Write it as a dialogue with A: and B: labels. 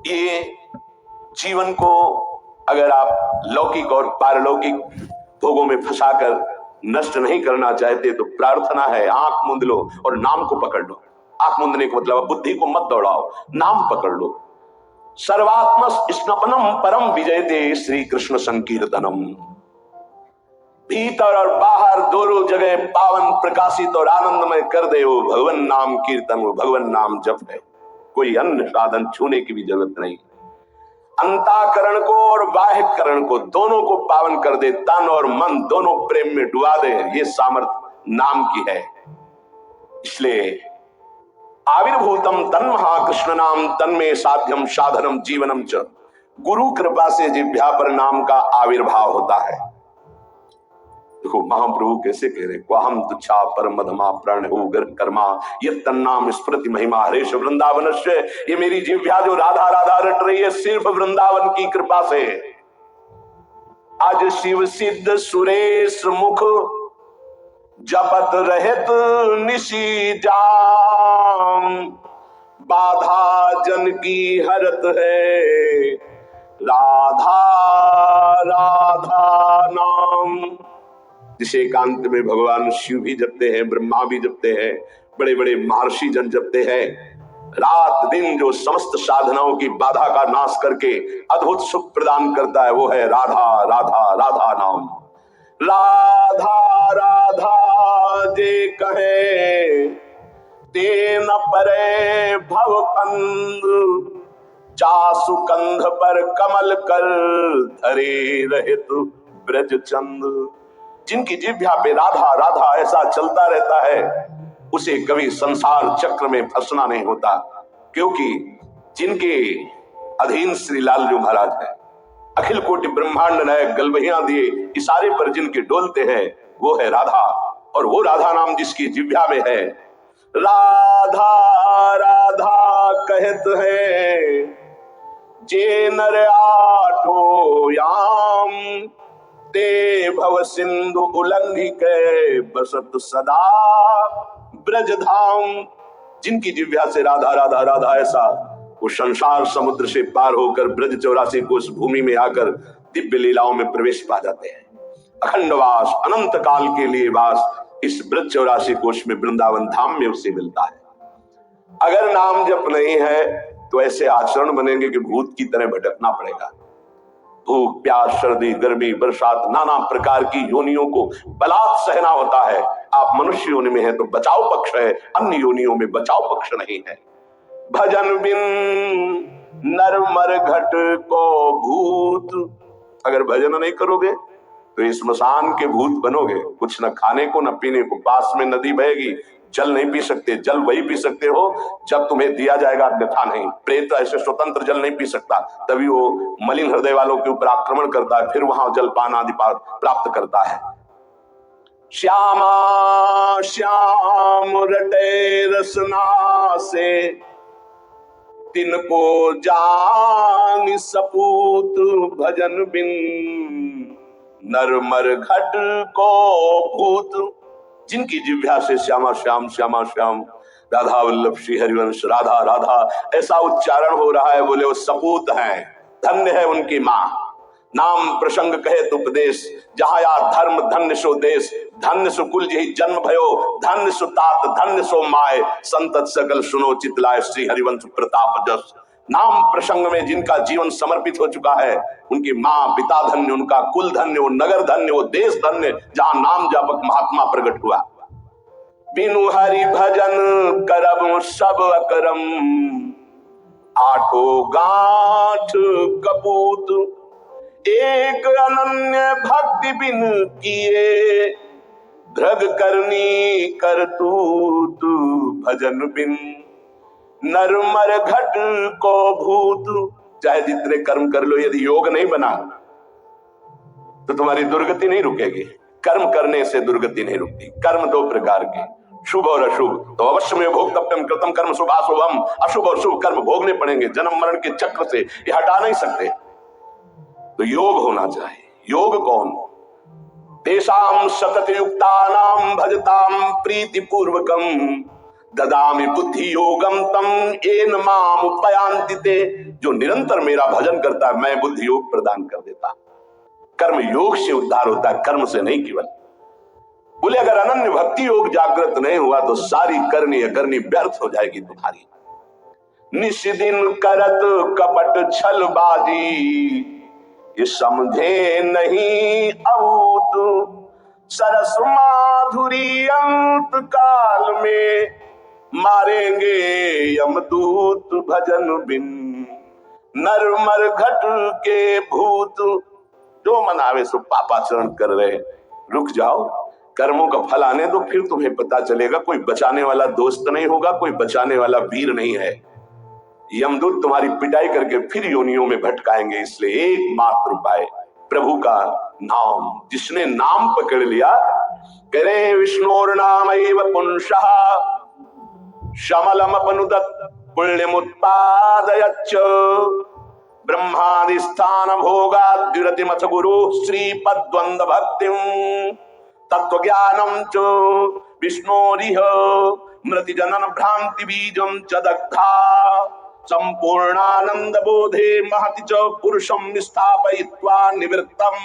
A: ये जीवन को अगर आप लौकिक और पारलौकिक भोगों में फंसाकर नष्ट नहीं करना चाहते तो प्रार्थना है, आंख मूंद लो और नाम को पकड़ लो। आंख मूंदने का मतलब बुद्धि को मत दौड़ाओ, नाम पकड़ लो। सर्वात्म स्नपनम परम विजयते श्री कृष्ण संकीर्तनम। भीतर और बाहर दोनों जगह पावन प्रकाशित और आनंदमय कर दे वो भगवान नाम कीर्तन, वो भगवान नाम जप है। कोई अन्य साधन छूने की भी जरूरत नहीं। अंताकरण को और बाह्यकरण को दोनों को पावन कर दे, तन और मन दोनों प्रेम में डुबा दे, ये सामर्थ्य नाम की है। इसलिए आविर्भूतम तन महाकृष्ण नाम तन्मे साध्यम साधनम जीवनम च। गुरु कृपा से जिह्वा पर नाम का आविर्भाव होता है। देखो महाप्रभु कैसे कह रहे, क्वाहम तुच्छा परम मधमा प्राण हो गर्भ कर्मा ये तन्नाम स्मृति महिमा हरेश वृंदावन से। ये मेरी जिह्वा जो राधा राधा रट रही है सिर्फ वृंदावन की कृपा से। आज शिव सिद्ध सुरेश मुख जपत रहत निशी जाम। बाधा जन की हरत है राधा राधा नाम। जिसे एकांत में भगवान शिव भी जपते हैं, ब्रह्मा भी जपते हैं, बड़े बड़े महर्षि जन जपते हैं। रात दिन जो समस्त साधनाओं की बाधा का नाश करके अद्भुत सुख प्रदान करता है वो है राधा राधा राधा नाम। राधा राधा जे कहे ते न परे भवकंद। चासु कंध पर कमल कर धरे रहित ब्रज चंद। जिनकी जिह्वा पे राधा राधा ऐसा चलता रहता है उसे कभी संसार चक्र में फंसना नहीं होता, क्योंकि जिनके अधीन श्री लालजू महाराज है, अखिल कोटि ब्रह्मांड नायक गलबहियां दिए इशारे पर जिनके डोलते हैं वो है राधा। और वो राधा नाम जिसकी जिह्वा में है, राधा राधा कहत है जे नर आठो याम। ते भव सिंधु उल्लंघिक बसत सदा ब्रज धाम। जिनकी जिह्वा से राधा राधा राधा ऐसा वो संसार समुद्र से पार होकर ब्रज 84 कोस भूमि में आकर दिव्य लीलाओं में प्रवेश पा जाते हैं। अखंड वास, अनंत काल के लिए वास इस ब्रज 84 कोस में वृंदावन धाम में उसे मिलता है। अगर नाम जप नहीं है तो ऐसे आचरण बनेंगे कि भूत की तरह भटकना पड़ेगा। भूख प्यास सर्दी गर्मी बरसात नाना प्रकार की योनियों को बलात् सहना होता है। आप मनुष्य योनि में है तो बचाव पक्ष है, अन्य योनियों में बचाव पक्ष नहीं है। भजन बिन नर मर घट को भूत। अगर भजन नहीं करोगे तो इस स्मशान के भूत बनोगे। कुछ न खाने को न पीने को, पास में नदी बहेगी, जल नहीं पी सकते, जल वही पी सकते हो जब तुम्हें दिया जाएगा, अन्यथा नहीं। प्रेत ऐसे स्वतंत्र जल नहीं पी सकता, तभी वो मलिन हृदय वालों के ऊपर आक्रमण करता है, फिर वहां जल पान आदि प्राप्त करता है। श्यामा श्याम रटे रसना से तिनको जान सपूत। भजन बिन नर मर घट को भूत। जिनकी जिह्वा से श्यामा श्याम श्यामा श्याम राधा वल्लभ श्री हरिवंश राधा राधा ऐसा उच्चारण हो रहा है, बोले वो सपूत हैं, धन्य है उनकी माँ। नाम प्रसंग कहे उपदेश जहाँ या धर्म धन्य सो देश। धन्य सो कुल यही जन्म भयो, धन्य सो तात धन्य सो माय। संतत सकल सुनो चितलाय श्री हरिवंश प्रताप जस। नाम प्रसंग में जिनका जीवन समर्पित हो चुका है उनकी माँ पिता धन्य, उनका कुल धन्य, वो नगर धन्य, वो देश धन्य जहां नाम जापक महात्मा प्रकट हुआ। बिनु हरि भजन करब सब अकरम। आठो गांठ कपूत। एक अनन्य भक्ति बिन किए धृग करनी करतूत। भजन बिन नर मर घट को भूत। चाहे जितने कर्म कर लो, यदि योग नहीं बना तो तुम्हारी दुर्गति नहीं रुकेगी। कर्म करने से दुर्गति नहीं रुकती। कर्म दो प्रकार के, शुभ और अशुभ। तो अवश्य में भोक्तव्यम कृतम कर्म शुभाशुभम। अशुभ और शुभ कर्म भोगने पड़ेंगे, जन्म मरण के चक्र से ये हटा नहीं सकते। तो योग होना चाहिए। योग कौन? तेषाम सतत युक्तानाम भजताम प्रीति पूर्वकम ददामि बुद्धि योगम तम येन माम उपयान्ति ते। जो निरंतर मेरा भजन करता है मैं बुद्धि योग प्रदान कर देता। कर्म योग से उद्धार होता है, कर्म से नहीं केवल। बोले अगर अनन्य भक्ति योग जागृत नहीं हुआ तो सारी करनी अकरनी व्यर्थ हो जाएगी तुम्हारी। निशिदिन करत कपट छलबाजी, ये समझे नहीं अवूत। सरस माधुरी अंत काल में, मारेंगे यमदूत भजन बिन। नरमर घट के भूत, जो मनावे सो पापाचरण कर रहे। रुक जाओ, कर्मों का फल आने दो, फिर तुम्हें पता चलेगा। कोई बचाने वाला दोस्त नहीं होगा, कोई बचाने वाला वीर नहीं है। यमदूत तुम्हारी पिटाई करके फिर योनियों में भटकाएंगे। इसलिए एकमात्र उपाय प्रभु का नाम। जिसने नाम पकड़ लिया, करे विष्णुर नाम एव पुंसः शमलम अपनुदत् पुण्यमुत्पादयच्च। ब्रह्मादि स्थान भोगाद्युरतिमथ गुरु श्रीपद्वंद भक्तिम। तत्व ज्ञानम च विष्णोरिह मृति जनन भ्रांति बीजम च दग्धा। संपूर्णानंद बोधे महति च पुरुषम स्थापयित्वा निवृत्तम।